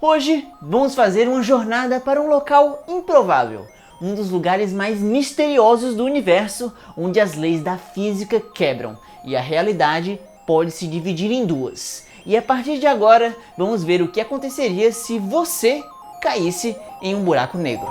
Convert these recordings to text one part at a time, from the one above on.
Hoje vamos fazer uma jornada para um local improvável, um dos lugares mais misteriosos do universo, onde as leis da física quebram e a realidade pode se dividir em duas. E a partir de agora, vamos ver o que aconteceria se você caísse em um buraco negro.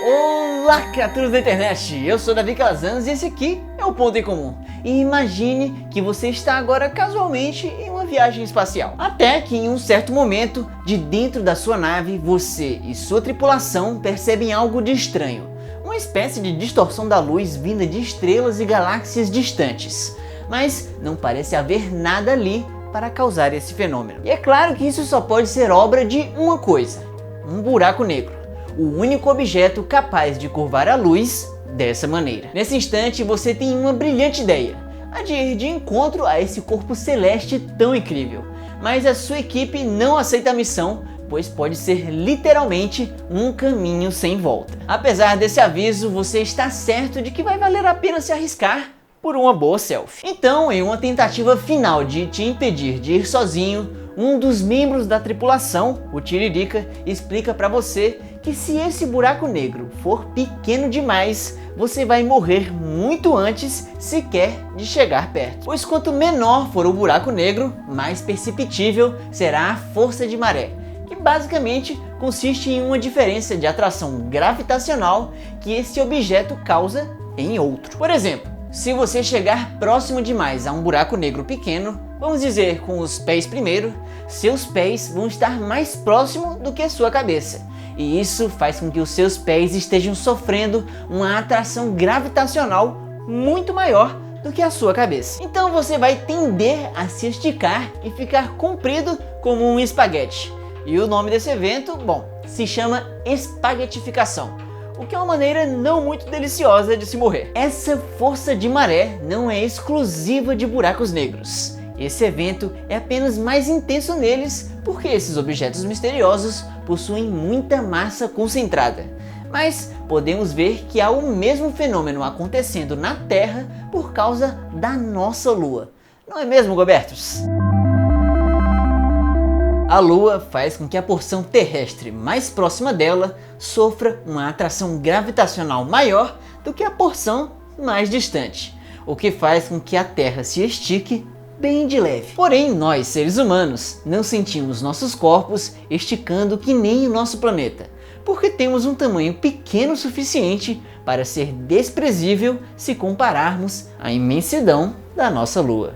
Olá, criaturas da internet! Eu sou Davi Calazans e esse aqui é o Ponto em Comum. E imagine que você está agora casualmente em uma viagem espacial. Até que em um certo momento, de dentro da sua nave, você e sua tripulação percebem algo de estranho. Uma espécie de distorção da luz vinda de estrelas e galáxias distantes. Mas não parece haver nada ali para causar esse fenômeno. E é claro que isso só pode ser obra de uma coisa: um buraco negro. O único objeto capaz de curvar a luz dessa maneira. Nesse instante você tem uma brilhante ideia, a de ir de encontro a esse corpo celeste tão incrível. Mas a sua equipe não aceita a missão, pois pode ser literalmente um caminho sem volta. Apesar desse aviso, você está certo de que vai valer a pena se arriscar por uma boa selfie. Então, em uma tentativa final de te impedir de ir sozinho, um dos membros da tripulação, o Tiririca, explica para você que se esse buraco negro for pequeno demais, você vai morrer muito antes sequer de chegar perto. Pois quanto menor for o buraco negro, mais perceptível será a força de maré, que basicamente consiste em uma diferença de atração gravitacional que esse objeto causa em outro. Por exemplo, se você chegar próximo demais a um buraco negro pequeno, vamos dizer com os pés primeiro, seus pés vão estar mais próximo do que a sua cabeça. E isso faz com que os seus pés estejam sofrendo uma atração gravitacional muito maior do que a sua cabeça. Então você vai tender a se esticar e ficar comprido como um espaguete. E o nome desse evento, bom, se chama espaguetificação, o que é uma maneira não muito deliciosa de se morrer. Essa força de maré não é exclusiva de buracos negros. Esse evento é apenas mais intenso neles porque esses objetos misteriosos possuem muita massa concentrada. Mas podemos ver que há o mesmo fenômeno acontecendo na Terra por causa da nossa Lua. Não é mesmo, Gobertos? A Lua faz com que a porção terrestre mais próxima dela sofra uma atração gravitacional maior do que a porção mais distante, o que faz com que a Terra se estique bem de leve. Porém, nós, seres humanos, não sentimos nossos corpos esticando que nem o nosso planeta, porque temos um tamanho pequeno o suficiente para ser desprezível se compararmos à imensidão da nossa Lua.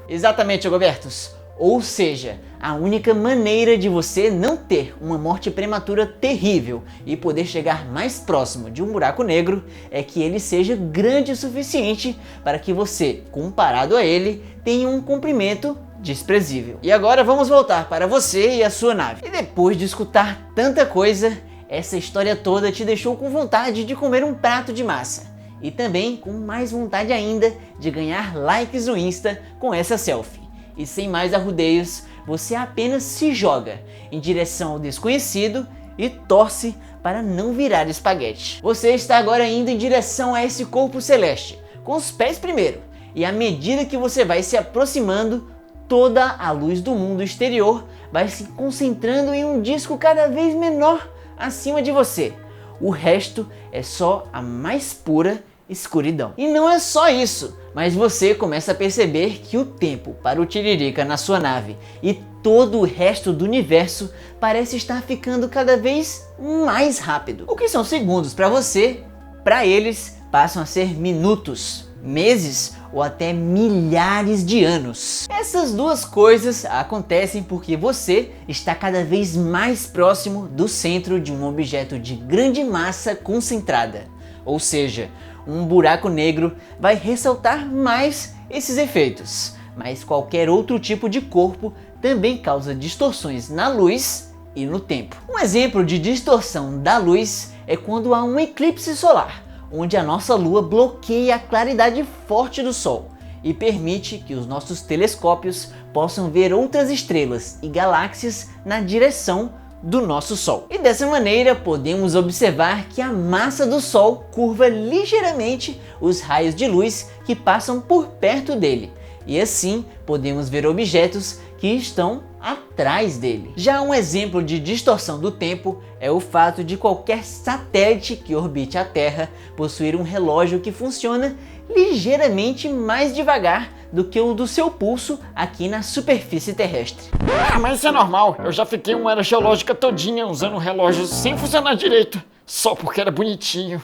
Exatamente, Gobertos. Ou seja, a única maneira de você não ter uma morte prematura terrível e poder chegar mais próximo de um buraco negro é que ele seja grande o suficiente para que você, comparado a ele, tenha um comprimento desprezível. E agora vamos voltar para você e a sua nave. E depois de escutar tanta coisa, essa história toda te deixou com vontade de comer um prato de massa. E também com mais vontade ainda de ganhar likes no Insta com essa selfie. E sem mais arrudeios, você apenas se joga em direção ao desconhecido e torce para não virar espaguete. Você está agora indo em direção a esse corpo celeste, com os pés primeiro, e à medida que você vai se aproximando, toda a luz do mundo exterior vai se concentrando em um disco cada vez menor acima de você. O resto é só a mais pura escuridão. E não é só isso, mas você começa a perceber que o tempo para o Tiririca na sua nave e todo o resto do universo parece estar ficando cada vez mais rápido. O que são segundos para você, para eles passam a ser minutos, meses ou até milhares de anos. Essas duas coisas acontecem porque você está cada vez mais próximo do centro de um objeto de grande massa concentrada. Ou seja, um buraco negro vai ressaltar mais esses efeitos, mas qualquer outro tipo de corpo também causa distorções na luz e no tempo. Um exemplo de distorção da luz é quando há um eclipse solar, onde a nossa Lua bloqueia a claridade forte do Sol e permite que os nossos telescópios possam ver outras estrelas e galáxias na direção do nosso Sol. E dessa maneira podemos observar que a massa do Sol curva ligeiramente os raios de luz que passam por perto dele, e assim podemos ver objetos que estão atrás dele. Já um exemplo de distorção do tempo é o fato de qualquer satélite que orbite a Terra possuir um relógio que funciona ligeiramente mais devagar do que o do seu pulso aqui na superfície terrestre. Mas isso é normal, eu já fiquei uma era geológica todinha usando um relógio sem funcionar direito, só porque era bonitinho.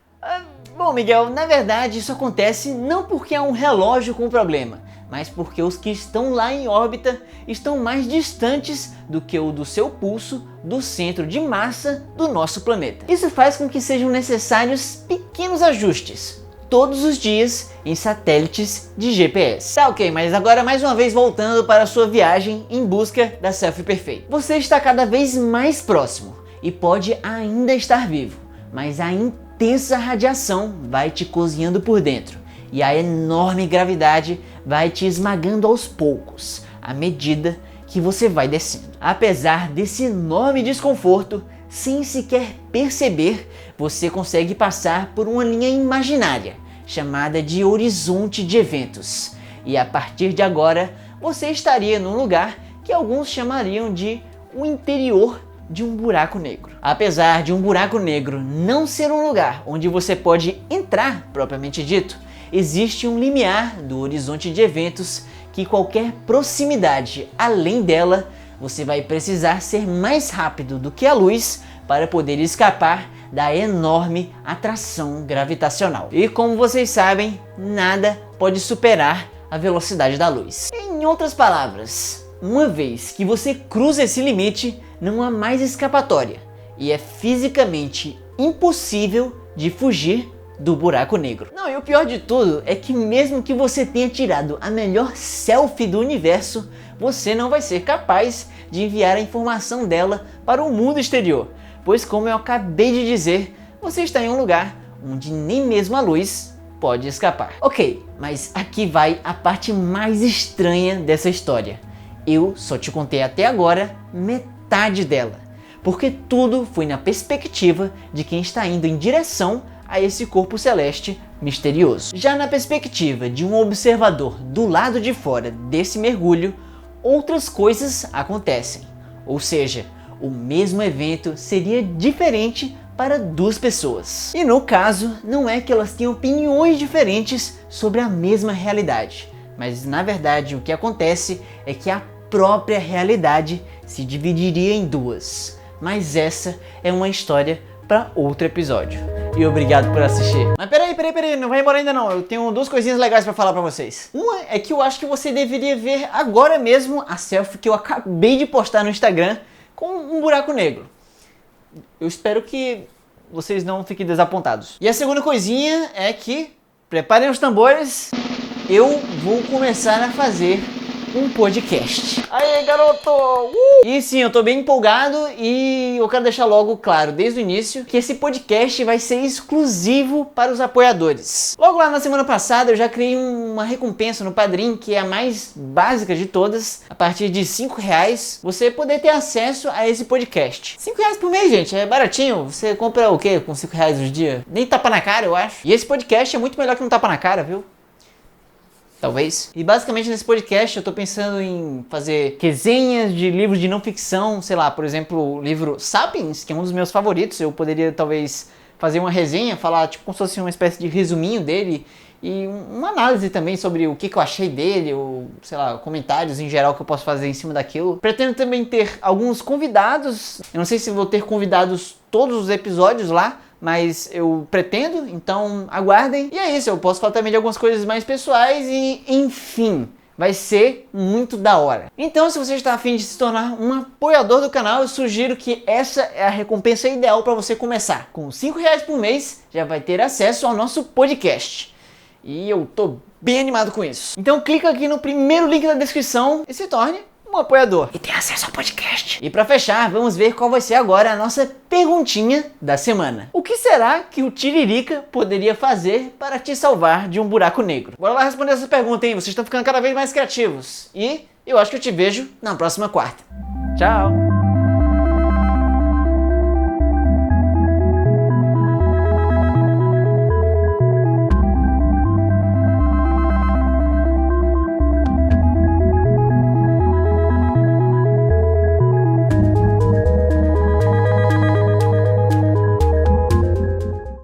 Bom, Miguel, na verdade isso acontece não porque é um relógio com problema, mas porque os que estão lá em órbita estão mais distantes do que o do seu pulso do centro de massa do nosso planeta. Isso faz com que sejam necessários pequenos ajustes todos os dias em satélites de GPS. Tá, ok, mas agora mais uma vez voltando para a sua viagem em busca da selfie perfeita. Você está cada vez mais próximo e pode ainda estar vivo, mas a intensa radiação vai te cozinhando por dentro e a enorme gravidade vai te esmagando aos poucos, à medida que você vai descendo. Apesar desse enorme desconforto, sem sequer perceber, você consegue passar por uma linha imaginária, chamada de horizonte de eventos. E a partir de agora, você estaria num lugar que alguns chamariam de o interior de um buraco negro. Apesar de um buraco negro não ser um lugar onde você pode entrar, propriamente dito, existe um limiar do horizonte de eventos que qualquer proximidade além dela, você vai precisar ser mais rápido do que a luz para poder escapar da enorme atração gravitacional. E como vocês sabem, nada pode superar a velocidade da luz. Em outras palavras, uma vez que você cruza esse limite, não há mais escapatória e é fisicamente impossível de fugir do buraco negro. Não, e o pior de tudo é que mesmo que você tenha tirado a melhor selfie do universo, você não vai ser capaz de enviar a informação dela para o mundo exterior, pois como eu acabei de dizer, você está em um lugar onde nem mesmo a luz pode escapar. Ok, mas aqui vai a parte mais estranha dessa história. Eu só te contei até agora metade dela, porque tudo foi na perspectiva de quem está indo em direção a esse corpo celeste misterioso. Já na perspectiva de um observador do lado de fora desse mergulho, outras coisas acontecem. Ou seja, o mesmo evento seria diferente para duas pessoas. E no caso, não é que elas tenham opiniões diferentes sobre a mesma realidade, mas na verdade o que acontece é que a própria realidade se dividiria em duas. Mas essa é uma história para outro episódio. E obrigado por assistir. Mas peraí, não vai embora ainda não. Eu tenho duas coisinhas legais para falar para vocês. Uma é que eu acho que você deveria ver agora mesmo a selfie que eu acabei de postar no Instagram com um buraco negro. Eu espero que vocês não fiquem desapontados. E a segunda coisinha é que, preparem os tambores, eu vou começar a fazer um podcast. Aê, garoto! E sim, eu tô bem empolgado e eu quero deixar logo claro, desde o início, que esse podcast vai ser exclusivo para os apoiadores. Logo lá na semana passada eu já criei uma recompensa no Padrim, que é a mais básica de todas. A partir de R$5, você poder ter acesso a esse podcast. R$5 por mês, gente, é baratinho. Você compra o quê com R$5 no dia? Nem tapa na cara, eu acho. E esse podcast é muito melhor que um tapa na cara, viu? Talvez. E basicamente nesse podcast eu tô pensando em fazer resenhas de livros de não ficção, sei lá, por exemplo, o livro Sapiens, que é um dos meus favoritos. Eu poderia talvez fazer uma resenha, falar tipo como se fosse uma espécie de resuminho dele e uma análise também sobre o que eu achei dele, ou sei lá, comentários em geral que eu posso fazer em cima daquilo. Pretendo também ter alguns convidados, eu não sei se vou ter convidados todos os episódios lá, mas eu pretendo, então aguardem. E é isso, eu posso falar também de algumas coisas mais pessoais e enfim, vai ser muito da hora. Então se você está a fim de se tornar um apoiador do canal, eu sugiro que essa é a recompensa ideal para você começar. Com R$5 por mês já vai ter acesso ao nosso podcast. E eu tô bem animado com isso. Então clica aqui no primeiro link da descrição e se torne um apoiador. E tem acesso ao podcast. E para fechar, vamos ver qual vai ser agora a nossa perguntinha da semana. O que será que o Tiririca poderia fazer para te salvar de um buraco negro? Bora lá responder essa pergunta, hein? Vocês estão ficando cada vez mais criativos. E eu acho que eu te vejo na próxima quarta. Tchau!